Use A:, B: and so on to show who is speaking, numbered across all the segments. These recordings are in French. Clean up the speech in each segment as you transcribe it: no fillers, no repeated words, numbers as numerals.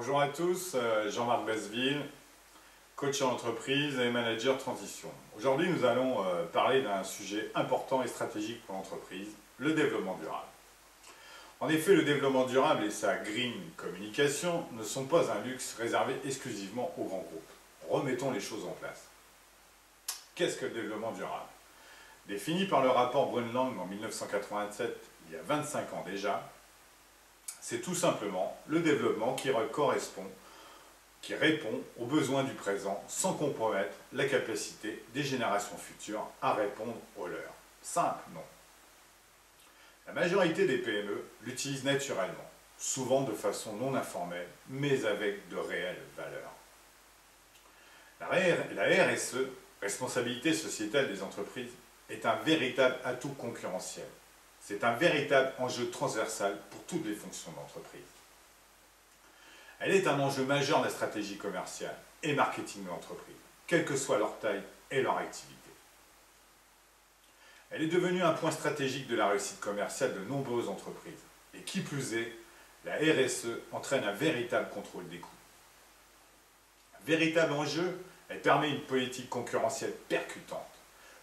A: Bonjour à tous, Jean-Marc Basseville, coach en entreprise et manager transition. Aujourd'hui, nous allons parler d'un sujet important et stratégique pour l'entreprise, le développement durable. En effet, le développement durable et sa green communication ne sont pas un luxe réservé exclusivement aux grands groupes. Remettons les choses en place. Qu'est-ce que le développement durable? Défini par le rapport Brundtland en 1987, il y a 25 ans déjà, c'est tout simplement le développement qui répond aux besoins du présent sans compromettre la capacité des générations futures à répondre aux leurs. Simple, non. La majorité des PME l'utilisent naturellement, souvent de façon non informelle, mais avec de réelles valeurs. La RSE, responsabilité sociétale des entreprises, est un véritable atout concurrentiel. C'est un véritable enjeu transversal pour toutes les fonctions d'entreprise. Elle est un enjeu majeur de la stratégie commerciale et marketing de l'entreprise, quelle que soit leur taille et leur activité. Elle est devenue un point stratégique de la réussite commerciale de nombreuses entreprises. Et qui plus est, la RSE entraîne un véritable contrôle des coûts. Un véritable enjeu, elle permet une politique concurrentielle percutante,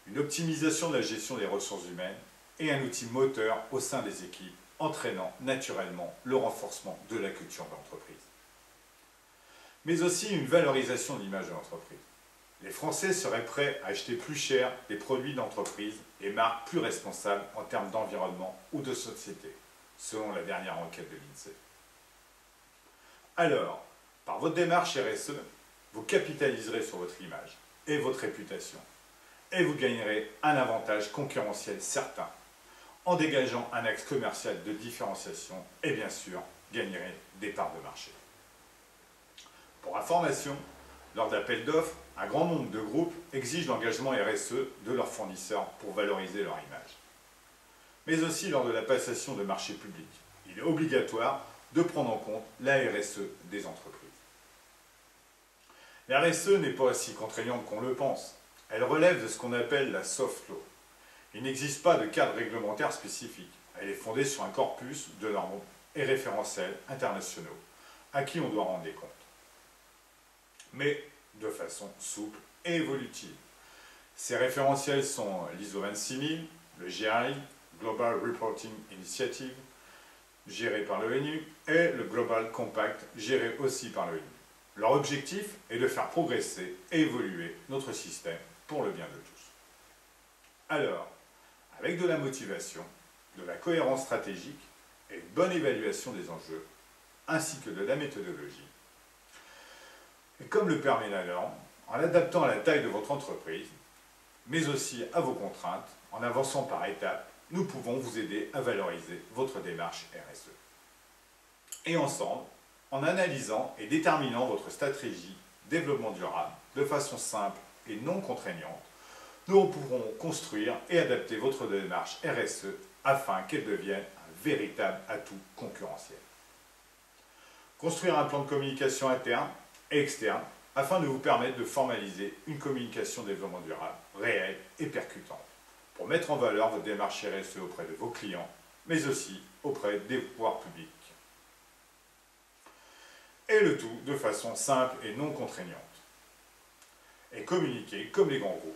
A: une optimisation de la gestion des ressources humaines et un outil moteur au sein des équipes, entraînant naturellement le renforcement de la culture d'entreprise. Mais aussi une valorisation de l'image de l'entreprise. Les Français seraient prêts à acheter plus cher des produits d'entreprise et marques plus responsables en termes d'environnement ou de société, selon la dernière enquête de l'INSEE. Alors, par votre démarche RSE, vous capitaliserez sur votre image et votre réputation, et vous gagnerez un avantage concurrentiel certain, en dégageant un axe commercial de différenciation et bien sûr, gagnerez des parts de marché. Pour information, lors d'appels d'offres, un grand nombre de groupes exigent l'engagement RSE de leurs fournisseurs pour valoriser leur image. Mais aussi lors de la passation de marchés publics, il est obligatoire de prendre en compte la RSE des entreprises. La RSE n'est pas aussi contraignante qu'on le pense. Elle relève de ce qu'on appelle la soft law. Il n'existe pas de cadre réglementaire spécifique. Elle est fondée sur un corpus de normes et référentiels internationaux à qui on doit rendre des comptes. Mais de façon souple et évolutive. Ces référentiels sont l'ISO 26000, le GRI, Global Reporting Initiative, géré par l'ONU, et le Global Compact, géré aussi par l'ONU. Leur objectif est de faire progresser et évoluer notre système pour le bien de tous. Alors, avec de la motivation, de la cohérence stratégique et une bonne évaluation des enjeux, ainsi que de la méthodologie, et comme le permet la norme, en l'adaptant à la taille de votre entreprise, mais aussi à vos contraintes, en avançant par étapes, nous pouvons vous aider à valoriser votre démarche RSE. Et ensemble, en analysant et déterminant votre stratégie développement durable de façon simple et non contraignante, nous pourrons construire et adapter votre démarche RSE afin qu'elle devienne un véritable atout concurrentiel. Construire un plan de communication interne et externe afin de vous permettre de formaliser une communication développement durable réelle et percutante pour mettre en valeur votre démarche RSE auprès de vos clients, mais aussi auprès des pouvoirs publics. Et le tout de façon simple et non contraignante. Et communiquer comme les grands groupes.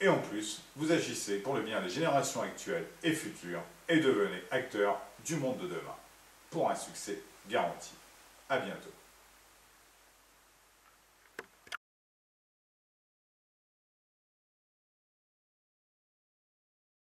A: Et en plus, vous agissez pour le bien des générations actuelles et futures et devenez acteur du monde de demain pour un succès garanti. À bientôt.